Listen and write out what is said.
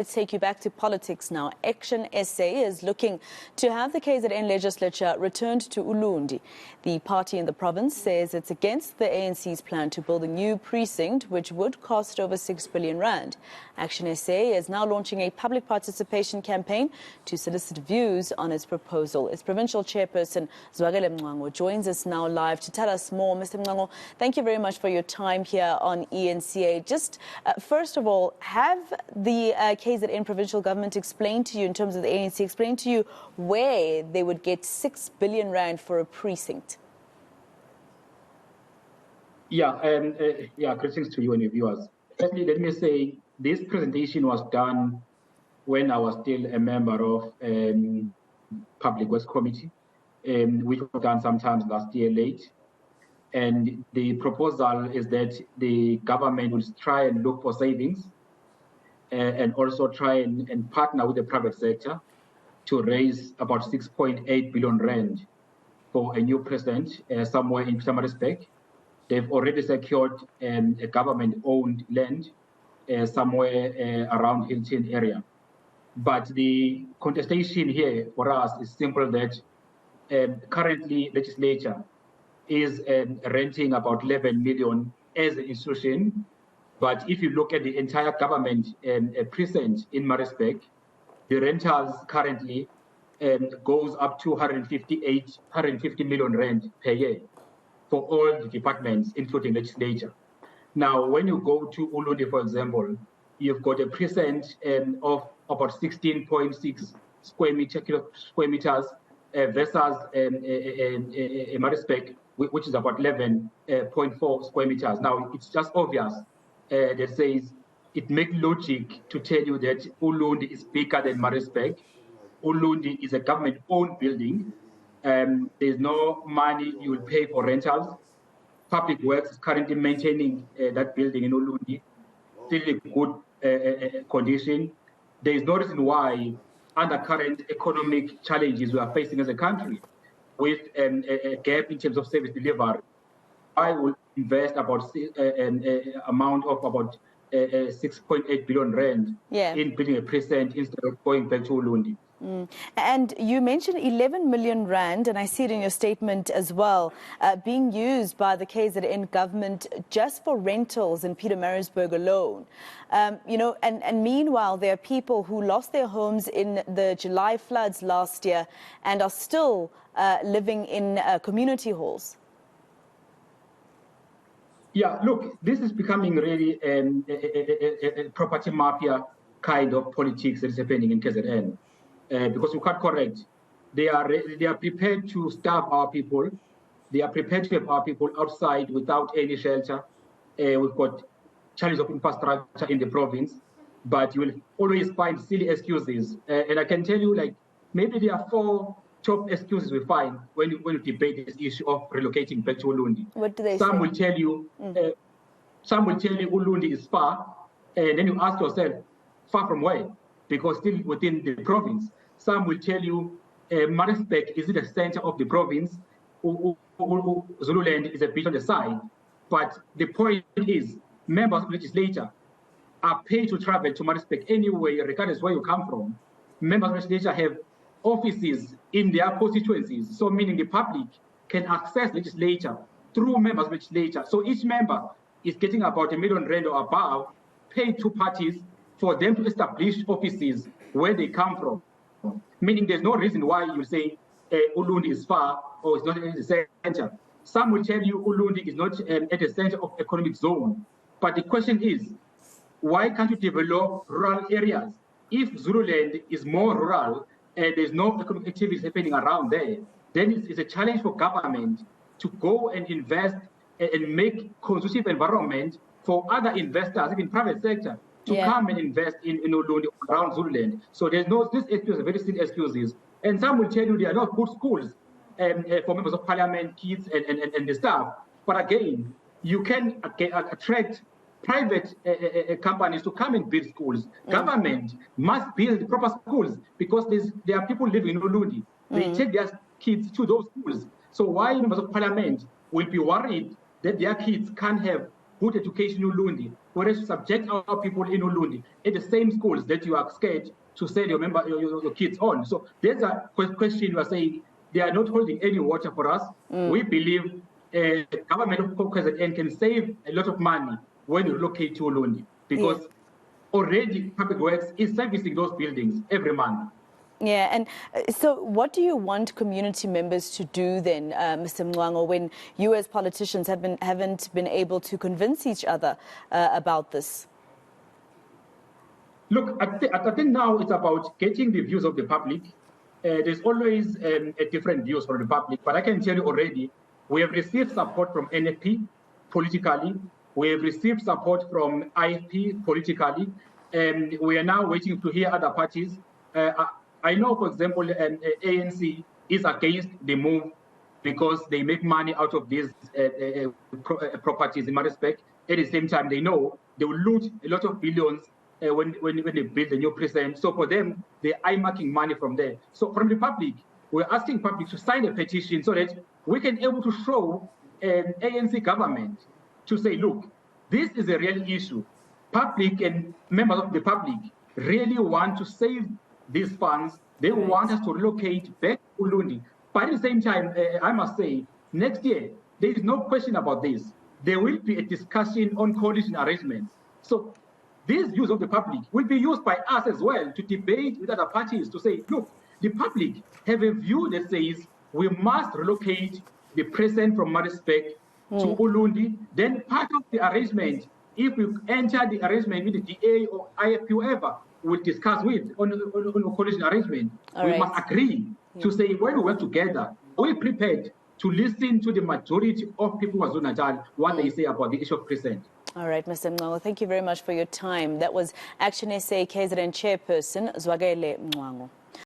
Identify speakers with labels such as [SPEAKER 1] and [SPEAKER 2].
[SPEAKER 1] Let's take you back to politics now. Action SA is looking to have the KZN Legislature returned to uLundi. The party in the province says it's against the ANC's plan to build a new precinct, which would cost over 6 billion rand. Action SA is now launching a public participation campaign to solicit views on its proposal. Its provincial chairperson, Zwakele Mncwango, joins us now live to tell us more. Mr. Mncwango, thank you very much for your time here on eNCA. Just first of all, have the KZN provincial government explained to you, in terms of the ANC, explained to you where they would get 6 billion rand for a precinct?
[SPEAKER 2] Greetings to you and your viewers. Firstly, let me say this presentation was done when I was still a member of Public Works Committee, which was done sometimes last year late. And the proposal is that the government will try and look for savings and also try and partner with the private sector to raise about 6.8 billion rand for a new precinct somewhere in some respect. They've already secured a government-owned land somewhere around Hilton area. But the contestation here for us is simple that currently legislature is renting about 11 million as an institution. But if you look at the entire government precinct in my respect, the rentals currently goes up to 150 million rand per year for all the departments, including legislature. Now, when you go to uLundi, for example, you've got a precinct of about 16.6 square meters versus in my respect, which is about 11.4 square meters. Now, it's just obvious that says it makes logic to tell you that uLundi is bigger than Maritzburg. uLundi is a government-owned building. There's no money you will pay for rentals. Public Works is currently maintaining that building in uLundi, still in good condition. There is no reason why, under current economic challenges we are facing as a country, with a gap in terms of service delivery, I will invest about amount of about 6.8 billion rand in building a precinct instead of going back to uLundi.
[SPEAKER 1] And you mentioned 11 million rand, and I see it in your statement as well, being used by the KZN government just for rentals in Pietermaritzburg alone. And meanwhile, there are people who lost their homes in the July floods last year and are still living in community halls.
[SPEAKER 2] Yeah, look, this is becoming really a property mafia kind of politics that is happening in KZN. Because you can't correct, they are prepared to starve our people. They are prepared to have our people outside without any shelter. We've got challenges of infrastructure in the province, but you will always find silly excuses. And I can tell you, like, maybe there are 4 top excuses we find when you debate this issue of relocating back to uLundi.
[SPEAKER 1] What do they say?
[SPEAKER 2] Some will tell you uLundi is far, and then you ask yourself, far from where? Because still within the province. Some will tell you Maritzburg is the center of the province. Zululand is a bit on the side. But the point is, members of the legislature are paid to travel to Maritzburg anyway, regardless where you come from. Members of the legislature have offices in their constituencies, so meaning the public can access legislature through members of legislature. So each member is getting about 1 million rand or above, paid to parties for them to establish offices where they come from. Meaning there's no reason why you say uLundi is far or it's not in the center. Some will tell you uLundi is not at the center of economic zone. But the question is, why can't you develop rural areas? If Zululand is more rural and there's no economic activities happening around there, then it's a challenge for government to go and invest and make conducive environment for other investors, even private sector, to come and invest in uLundi around Zululand. So there's this excuse, very silly excuses. And some will tell you there are not good schools for members of parliament, kids, and the staff. But again, you can attract private companies to come and build schools. Government must build proper schools because there are people living in uLundi. They take their kids to those schools. So why members of parliament will be worried that their kids can't have good education in uLundi, whereas to subject our people in uLundi at the same schools that you are scared to send your kids on. So there's a question you are saying they are not holding any water for us. We believe the government of KZN can save a lot of money when you relocate to uLundi, because already Public Works is servicing those buildings every month.
[SPEAKER 1] Yeah, and so what do you want community members to do then, Mr. Mncwango, when you as politicians haven't been able to convince each other about this?
[SPEAKER 2] Look, I think now it's about getting the views of the public. There's always different views from the public, but I can tell you already, we have received support from NFP politically. We have received support from IFP politically. We are now waiting to hear other parties. I know, for example, ANC is against the move because they make money out of these properties in my respect. At the same time, they know they will loot a lot of billions when they build a new precinct. So for them, they're eyemarking money from there. So from the public, we're asking public to sign a petition so that we can be able to show an ANC government to say, look, this is a real issue. Public and members of the public really want to save these funds. They want us to relocate back to uLundi. But at the same time, I must say, next year, there is no question about this. There will be a discussion on coalition arrangements. So these views of the public will be used by us as well to debate with other parties to say, look, the public have a view that says we must relocate the precinct from Maritzburg to uLundi. Then part of the arrangement, if we enter the arrangement with the DA or IFP, whoever, we'll discuss with on a coalition arrangement. We must agree to say when we work together, we're prepared to listen to the majority of people of KwaZulu-Natal, what they say about the issue of precinct.
[SPEAKER 1] All right, Mr. Mncwango, thank you very much for your time. That was Action SA KZN Chairperson Zwakele Mncwango.